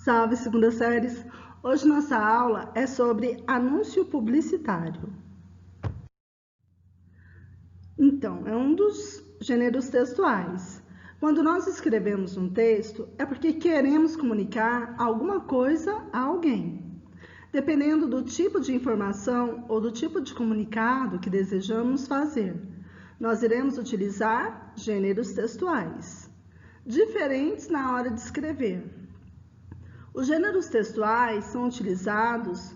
Salve, segunda séries! Hoje nossa aula é sobre anúncio publicitário. Então, é um dos gêneros textuais. Quando nós escrevemos um texto, é porque queremos comunicar alguma coisa a alguém. Dependendo do tipo de informação ou do tipo de comunicado que desejamos fazer, nós iremos utilizar gêneros textuais, diferentes na hora de escrever. Os gêneros textuais são utilizados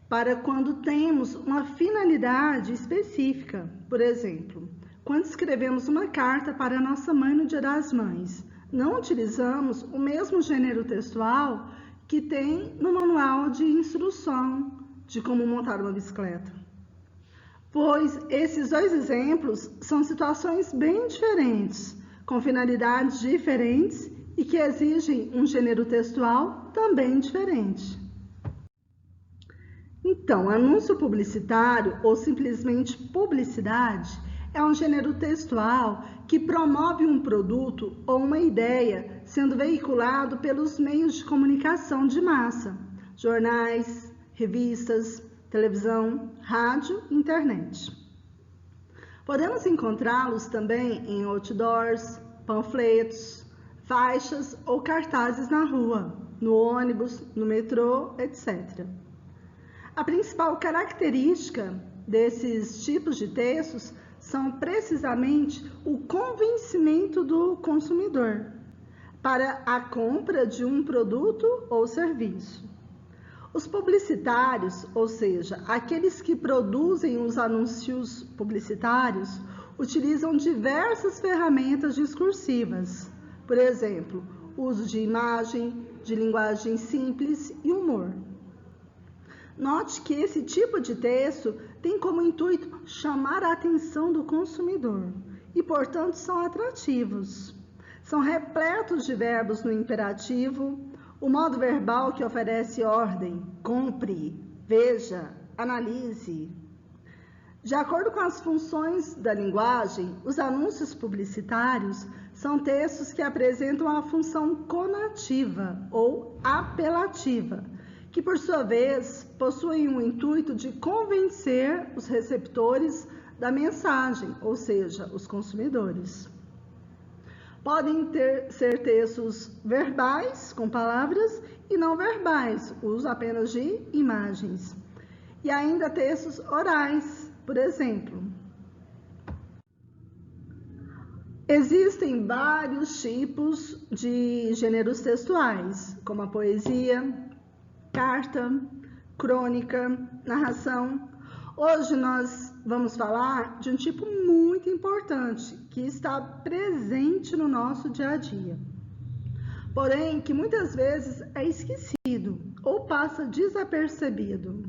para quando temos uma finalidade específica. Por exemplo, quando escrevemos uma carta para nossa mãe no Dia das Mães, não utilizamos o mesmo gênero textual que tem no manual de instrução de como montar uma bicicleta. Pois esses dois exemplos são situações bem diferentes, com finalidades diferentes e que exigem um gênero textual também diferente. Então, anúncio publicitário ou simplesmente publicidade é um gênero textual que promove um produto ou uma ideia sendo veiculado pelos meios de comunicação de massa, jornais, revistas, televisão, rádio e internet. Podemos encontrá-los também em outdoors, panfletos, faixas ou cartazes na rua, no ônibus, no metrô, etc. A principal característica desses tipos de textos são precisamente o convencimento do consumidor para a compra de um produto ou serviço. Os publicitários, ou seja, aqueles que produzem os anúncios publicitários, utilizam diversas ferramentas discursivas. Por exemplo, uso de imagem, de linguagem simples e humor. Note que esse tipo de texto tem como intuito chamar a atenção do consumidor e, portanto, são atrativos. São repletos de verbos no imperativo, o modo verbal que oferece ordem, compre, veja, analise. De acordo com as funções da linguagem, os anúncios publicitários são textos que apresentam a função conativa ou apelativa, que por sua vez possuem o intuito de convencer os receptores da mensagem, ou seja, os consumidores. Podem ser textos verbais, com palavras, e não verbais, uso apenas de imagens. E ainda textos orais, por exemplo. Existem vários tipos de gêneros textuais, como a poesia, carta, crônica, narração. Hoje nós vamos falar de um tipo muito importante que está presente no nosso dia a dia, porém que muitas vezes é esquecido ou passa despercebido,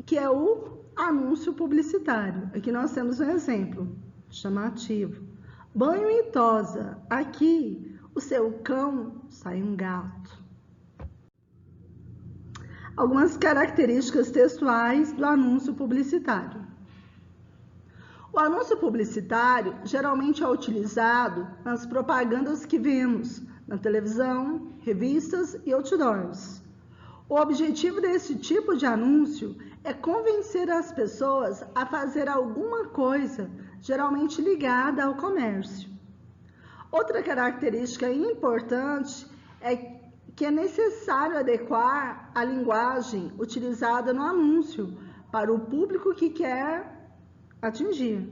que é o anúncio publicitário. Aqui nós temos um exemplo chamativo: banho e tosa, aqui o seu cão sai um gato. Algumas características textuais do anúncio publicitário. O anúncio publicitário geralmente é utilizado nas propagandas que vemos na televisão, revistas e outdoors. O objetivo desse tipo de anúncio é convencer as pessoas a fazer alguma coisa, geralmente ligada ao comércio. Outra característica importante é que é necessário adequar a linguagem utilizada no anúncio para o público que quer atingir.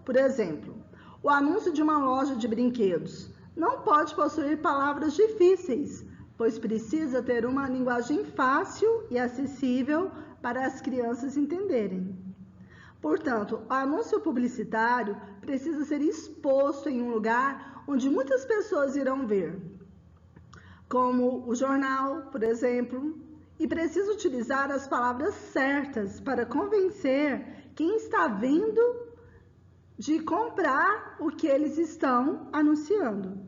Por exemplo, o anúncio de uma loja de brinquedos não pode possuir palavras difíceis, pois precisa ter uma linguagem fácil e acessível para as crianças entenderem. Portanto, o anúncio publicitário precisa ser exposto em um lugar onde muitas pessoas irão ver, como o jornal, por exemplo, e precisa utilizar as palavras certas para convencer quem está vendo de comprar o que eles estão anunciando.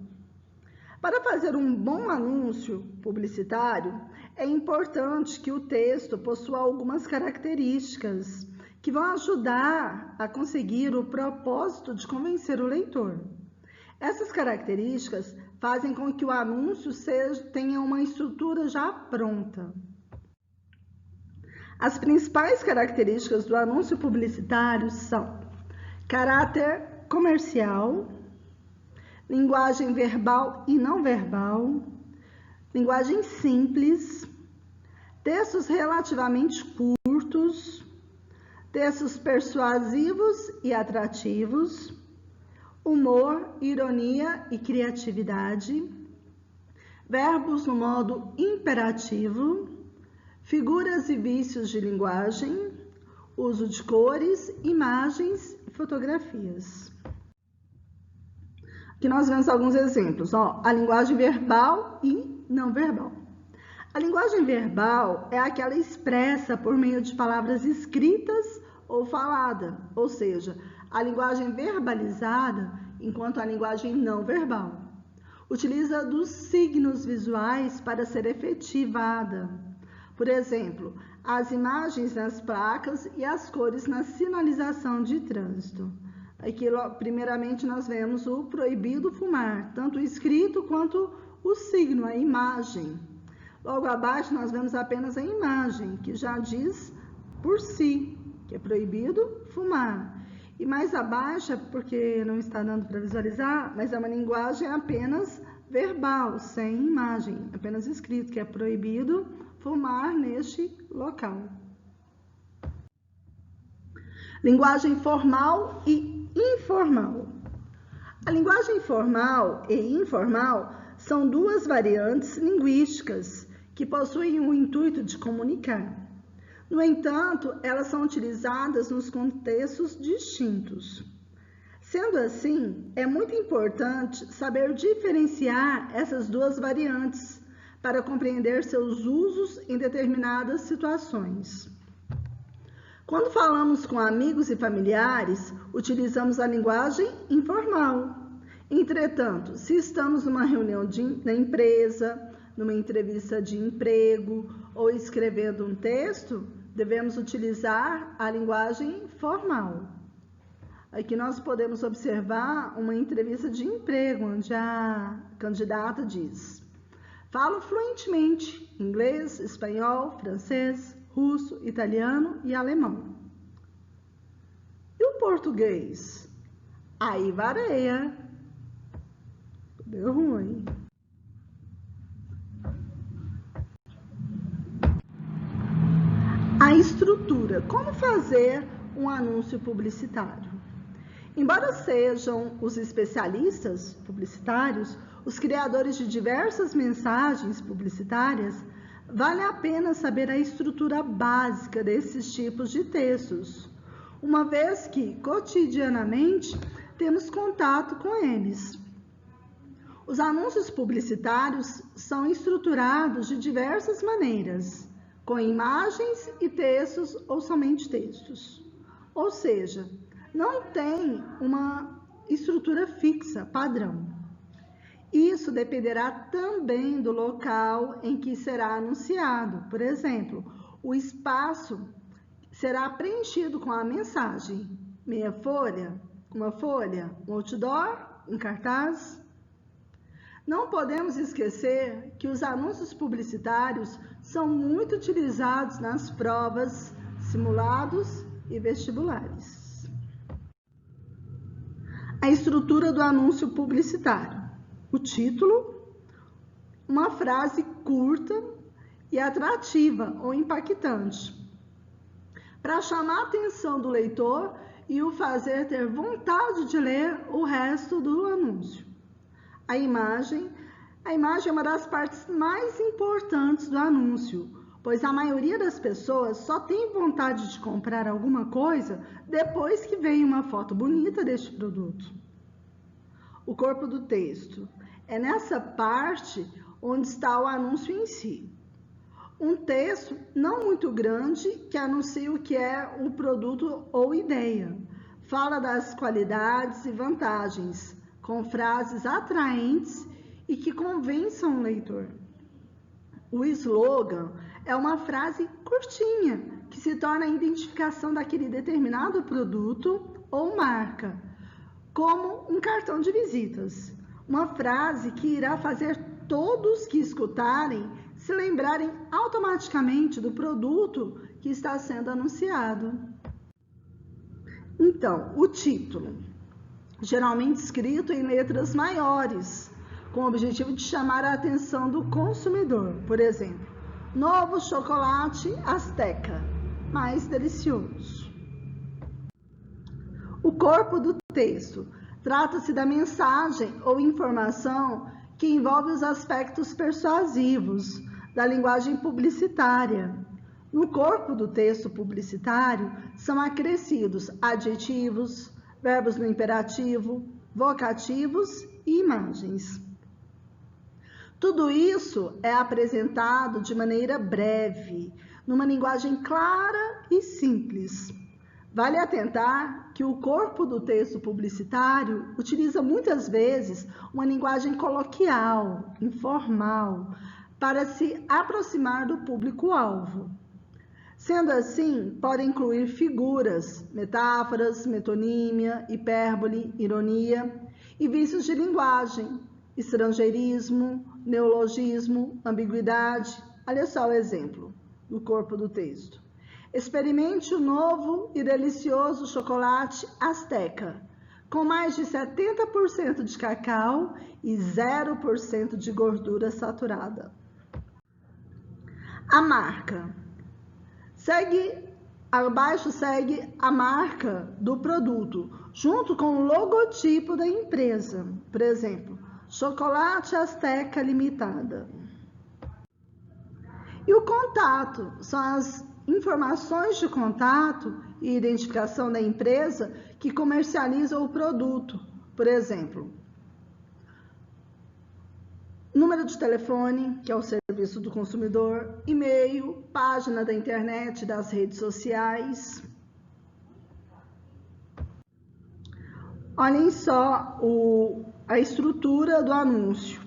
Para fazer um bom anúncio publicitário, é importante que o texto possua algumas características que vão ajudar a conseguir o propósito de convencer o leitor. Essas características fazem com que o anúncio tenha uma estrutura já pronta. As principais características do anúncio publicitário são caráter comercial, linguagem verbal e não verbal, linguagem simples, textos relativamente curtos, textos persuasivos e atrativos, humor, ironia e criatividade, verbos no modo imperativo, figuras e vícios de linguagem, uso de cores, imagens e fotografias. Aqui nós vemos alguns exemplos, a linguagem verbal e não verbal. A linguagem verbal é aquela expressa por meio de palavras escritas ou falada, ou seja, a linguagem verbalizada, enquanto a linguagem não verbal utiliza dos signos visuais para ser efetivada. Por exemplo, as imagens nas placas e as cores na sinalização de trânsito. Aqui, primeiramente, nós vemos o proibido fumar, tanto o escrito quanto o signo, a imagem. Logo abaixo, nós vemos apenas a imagem, que já diz por si, que é proibido fumar. E mais abaixo, porque não está dando para visualizar, mas é uma linguagem apenas verbal, sem imagem, apenas escrito, que é proibido fumar neste local. Linguagem formal e informal. A linguagem formal e informal são duas variantes linguísticas que possuem o intuito de comunicar. No entanto, elas são utilizadas nos contextos distintos. Sendo assim, é muito importante saber diferenciar essas duas variantes para compreender seus usos em determinadas situações. Quando falamos com amigos e familiares, utilizamos a linguagem informal. Entretanto, se estamos numa reunião na empresa, numa entrevista de emprego ou escrevendo um texto, devemos utilizar a linguagem formal. Aqui nós podemos observar uma entrevista de emprego, onde a candidata diz: falo fluentemente inglês, espanhol, francês, russo, italiano e alemão. E o português? Aí varia. Deu ruim. A estrutura. Como fazer um anúncio publicitário? Embora sejam os especialistas publicitários os criadores de diversas mensagens publicitárias, vale a pena saber a estrutura básica desses tipos de textos, uma vez que, cotidianamente, temos contato com eles. Os anúncios publicitários são estruturados de diversas maneiras, com imagens e textos ou somente textos. Ou seja, não tem uma estrutura fixa, padrão. Isso dependerá também do local em que será anunciado. Por exemplo, o espaço será preenchido com a mensagem: meia folha, uma folha, um outdoor, um cartaz. Não podemos esquecer que os anúncios publicitários são muito utilizados nas provas, simulados e vestibulares. A estrutura do anúncio publicitário. O título, uma frase curta e atrativa ou impactante, para chamar a atenção do leitor e o fazer ter vontade de ler o resto do anúncio. A imagem é uma das partes mais importantes do anúncio, pois a maioria das pessoas só tem vontade de comprar alguma coisa depois que vem uma foto bonita deste produto. O corpo do texto. É nessa parte onde está o anúncio em si. Um texto não muito grande que anuncia o que é o produto ou ideia. Fala das qualidades e vantagens, com frases atraentes e que convençam o leitor. O slogan é uma frase curtinha, que se torna a identificação daquele determinado produto ou marca, como um cartão de visitas. Uma frase que irá fazer todos que escutarem se lembrarem automaticamente do produto que está sendo anunciado. Então, o título, geralmente escrito em letras maiores, com o objetivo de chamar a atenção do consumidor. Por exemplo, novo chocolate Azteca, mais delicioso. O corpo do texto trata-se da mensagem ou informação que envolve os aspectos persuasivos da linguagem publicitária. No corpo do texto publicitário são acrescidos adjetivos, verbos no imperativo, vocativos e imagens. Tudo isso é apresentado de maneira breve, numa linguagem clara e simples. Vale atentar que o corpo do texto publicitário utiliza muitas vezes uma linguagem coloquial, informal, para se aproximar do público-alvo. Sendo assim, pode incluir figuras, metáforas, metonímia, hipérbole, ironia e vícios de linguagem, estrangeirismo, neologismo, ambiguidade. Olha só o exemplo do corpo do texto. Experimente o novo e delicioso chocolate Azteca, com mais de 70% de cacau e 0% de gordura saturada. A marca. Abaixo segue a marca do produto, junto com o logotipo da empresa. Por exemplo, Chocolate Azteca Limitada. E o contato são as informações de contato e identificação da empresa que comercializa o produto. Por exemplo, número de telefone, que é o serviço do consumidor, e-mail, página da internet, das redes sociais. Olhem só a estrutura do anúncio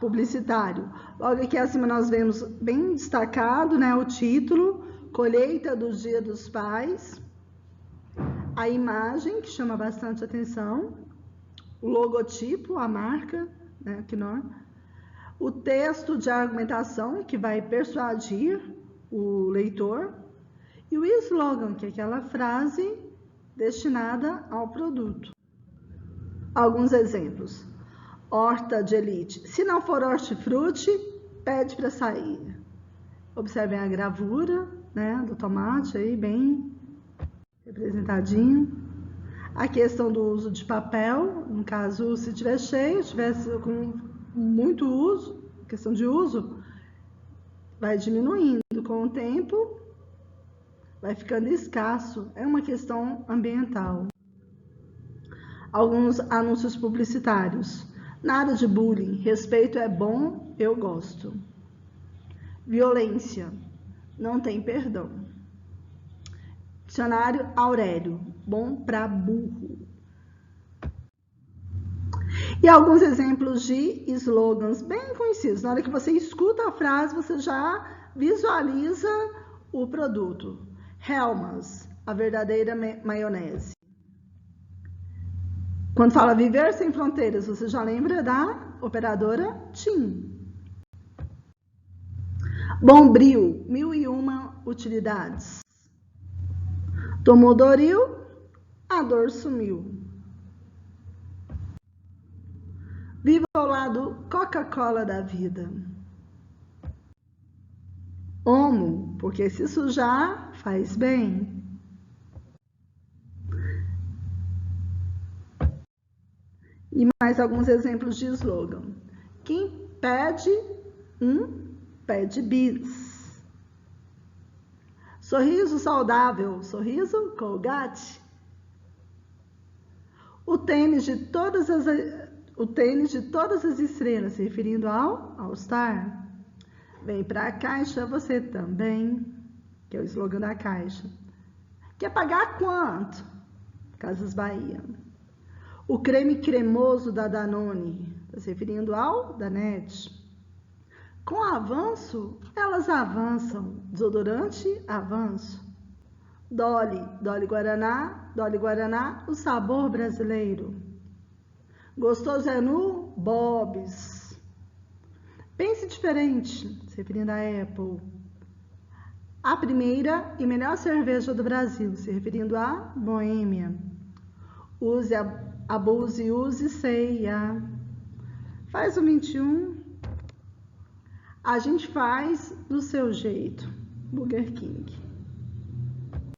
publicitário. Logo aqui acima nós vemos bem destacado, né, o título, colheita do Dia dos Pais, a imagem, que chama bastante atenção, o logotipo, a marca, né, o texto de argumentação, que vai persuadir o leitor, e o slogan, que é aquela frase destinada ao produto. Alguns exemplos. Horta de elite. Se não for hortifruti, pede para sair. Observem a gravura, né, do tomate aí, bem representadinho. A questão do uso de papel, no caso, se tiver cheio, tivesse com muito uso, questão de uso, vai diminuindo com o tempo, vai ficando escasso. É uma questão ambiental. Alguns anúncios publicitários. Nada de bullying, respeito é bom, eu gosto. Violência, não tem perdão. Dicionário Aurélio, bom para burro. E alguns exemplos de slogans bem conhecidos. Na hora que você escuta a frase, você já visualiza o produto. Hellmann's, a verdadeira maionese. Quando fala viver sem fronteiras, você já lembra da operadora TIM. Bombril, 1001 utilidades. Tomou Doril, a dor sumiu. Viva ao lado Coca-Cola da vida. Omo, porque se sujar faz bem. E mais alguns exemplos de slogan. Quem pede pede bis. Sorriso saudável, sorriso Colgate. O tênis de todas as estrelas, se referindo ao All-Star. Vem pra Caixa você também, que é o slogan da Caixa. Quer pagar quanto? Casas Bahia. O creme cremoso da Danone, está se referindo ao Danette. Com avanço, elas avançam. Desodorante, avanço. Dolly Guaraná, o sabor brasileiro. Gostoso é no Bob's. Pense diferente, se referindo à Apple. A primeira e melhor cerveja do Brasil, se referindo à Boêmia. Use, abuse, use, ceia. Faz o 21. A gente faz do seu jeito. Burger King.